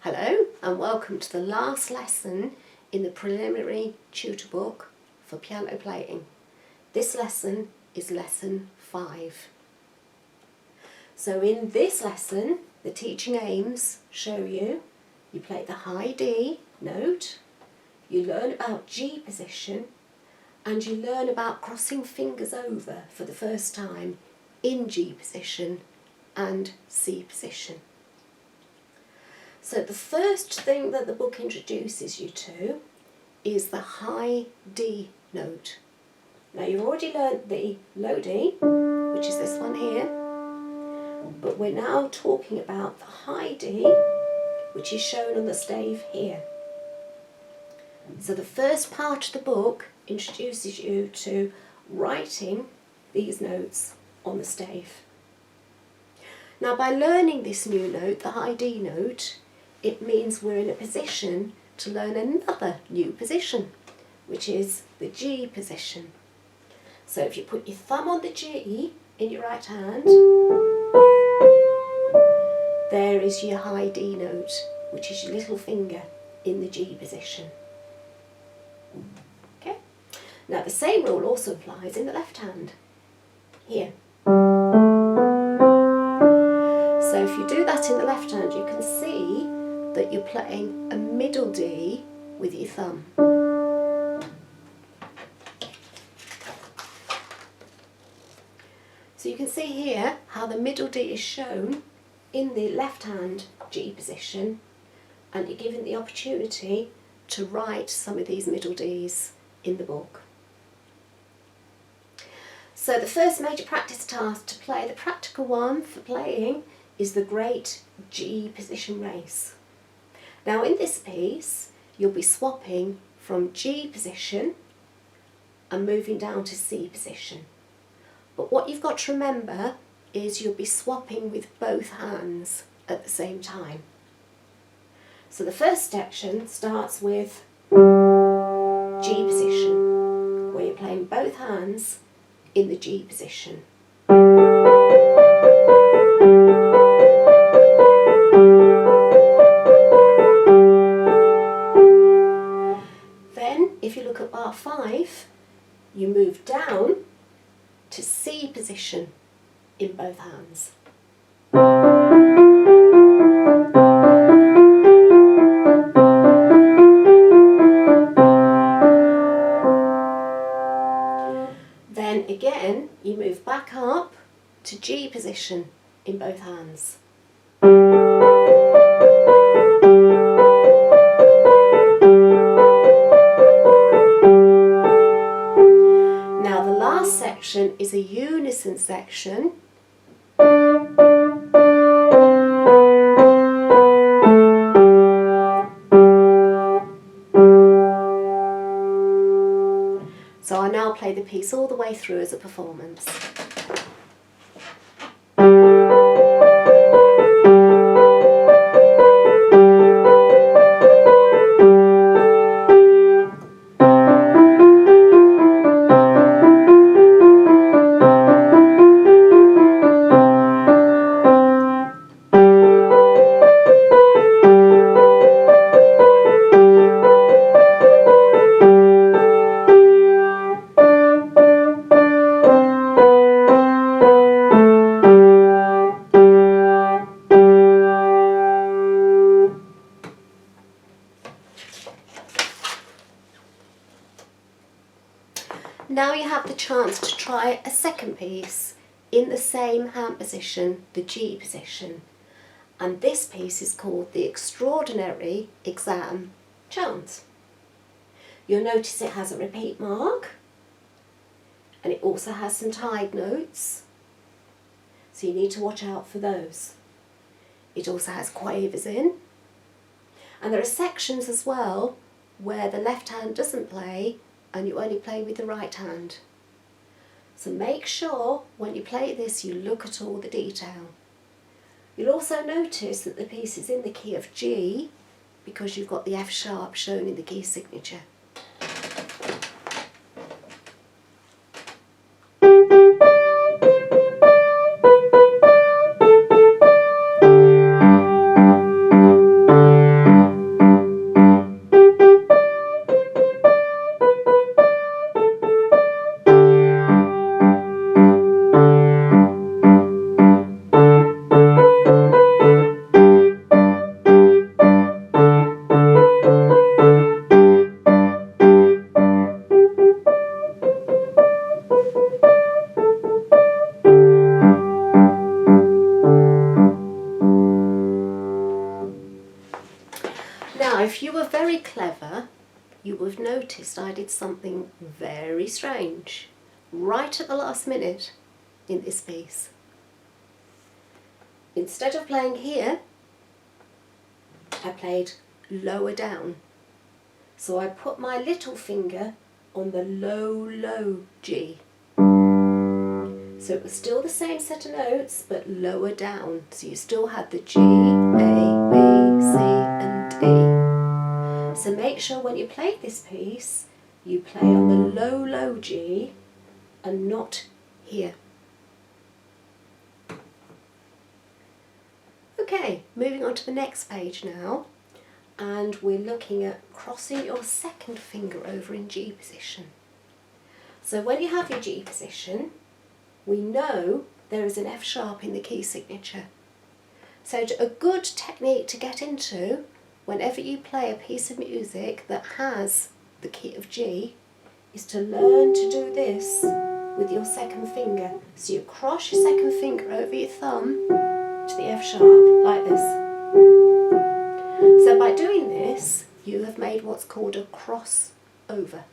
Hello and welcome to the last lesson in the preliminary tutor book for piano playing. This lesson is lesson 5. So in this lesson, the teaching aims show you play the high D note, you learn about G position, and you learn about crossing fingers over for the first time in G position and C position. So the first thing that the book introduces you to is the high D note. Now you've already learnt the low D, which is this one here, but we're now talking about the high D, which is shown on the stave here. So the first part of the book introduces you to writing these notes on the stave. Now by learning this new note, the high D note, it means we're in a position to learn another new position, which is the G position. So if you put your thumb on the G in your right hand, there is your high D note, which is your little finger in the G position. Okay? Now the same rule also applies in the left hand, here. So if you do that in the left hand, you can see that you're playing a middle D with your thumb. So you can see here how the middle D is shown in the left hand G position, and you're given the opportunity to write some of these middle Ds in the book. So the first major practice task to play, the practical one for playing, is the great G position race. Now in this piece, you'll be swapping from G position and moving down to C position. But what you've got to remember is you'll be swapping with both hands at the same time. So the first section starts with G position, where you're playing both hands in the G position. If you look at bar 5, you move down to C position in both hands. Then again, you move back up to G position in both hands. Section is a unison section. So I now play the piece all the way through as a performance. Now you have the chance to try a second piece in the same hand position, the G position. And this piece is called the Extraordinary Exam Chant. You'll notice it has a repeat mark, and it also has some tied notes, so you need to watch out for those. It also has quavers in, and there are sections as well where the left hand doesn't play and you only play with the right hand. So make sure when you play this you look at all the detail. You'll also notice that the piece is in the key of G because you've got the F sharp shown in the key signature. Now if you were very clever, you would have noticed I did something very strange right at the last minute in this piece. Instead of playing here, I played lower down. So I put my little finger on the low, low G. So it was still the same set of notes, but lower down. So you still had the G, A, B, C and D. So make sure when you play this piece, you play on the low, low G and not here. Okay, moving on to the next page now. And we're looking at crossing your second finger over in G position. So when you have your G position, we know there is an F sharp in the key signature. So a good technique to get into whenever you play a piece of music that has the key of G is to learn to do this with your second finger. So you cross your second finger over your thumb to the F sharp, like this. So by doing this, you have made what's called a crossover.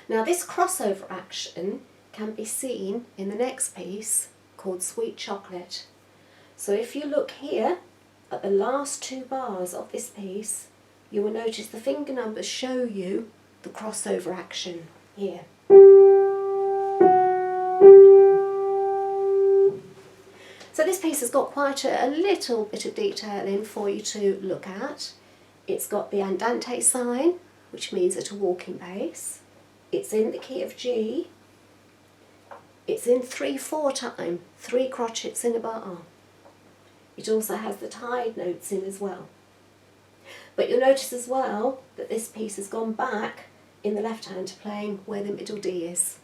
Now this crossover action can be seen in the next piece called Sweet Chocolate. So if you look here at the last two bars of this piece, you will notice the finger numbers show you the crossover action here. So this piece has got quite a little bit of detailing for you to look at. It's got the andante sign, which means at a walking pace. It's in the key of G. It's in 3/4 time, 3 crotchets in a bar. It also has the tied notes in as well. But you'll notice as well that this piece has gone back in the left hand to playing where the middle D is.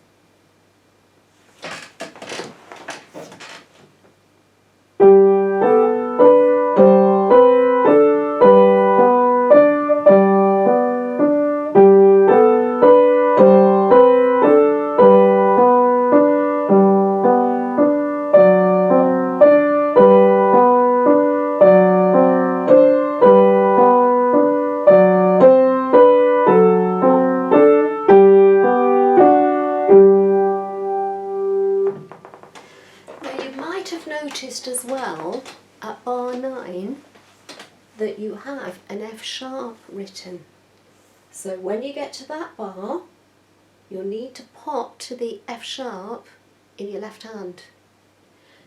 As well at bar 9 that you have an F sharp written. So when you get to that bar, you'll need to pop to the F sharp in your left hand.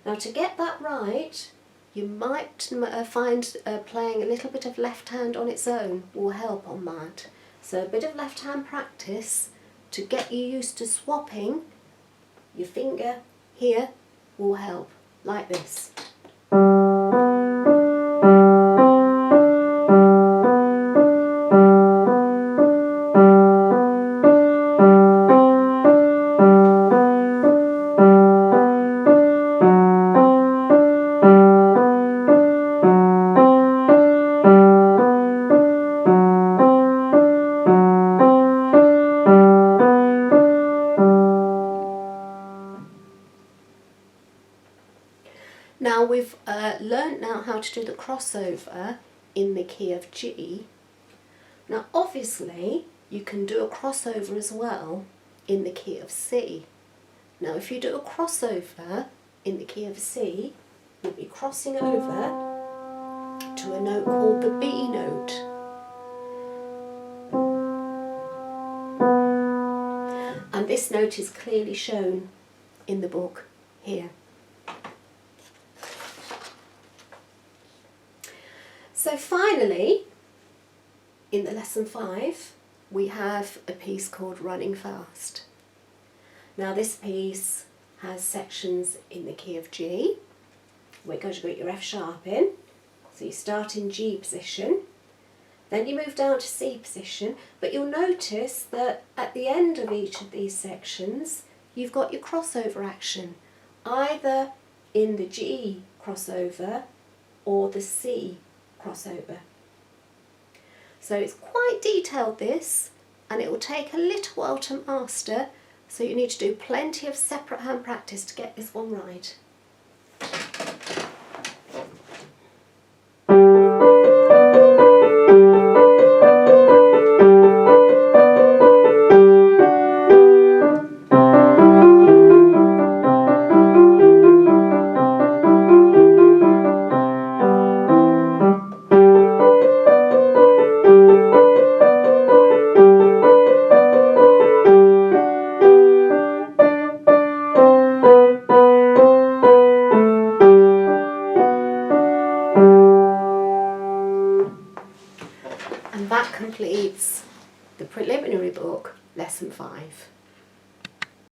Now to get that right, you might find playing a little bit of left hand on its own will help on that. So a bit of left hand practice to get you used to swapping your finger here will help. Like this. Now we've learnt now how to do the crossover in the key of G. Now obviously you can do a crossover as well in the key of C. Now if you do a crossover in the key of C, you'll be crossing over to a note called the B note. And this note is clearly shown in the book here. So finally, in the lesson 5, we have a piece called Running Fast. Now this piece has sections in the key of G. We're going to put your F sharp in. So you start in G position, then you move down to C position, but you'll notice that at the end of each of these sections, you've got your crossover action, either in the G crossover or the C crossover. So it's quite detailed this, and it will take a little while to master, so you need to do plenty of separate hand practice to get this one right. And that completes the preliminary book, lesson 5.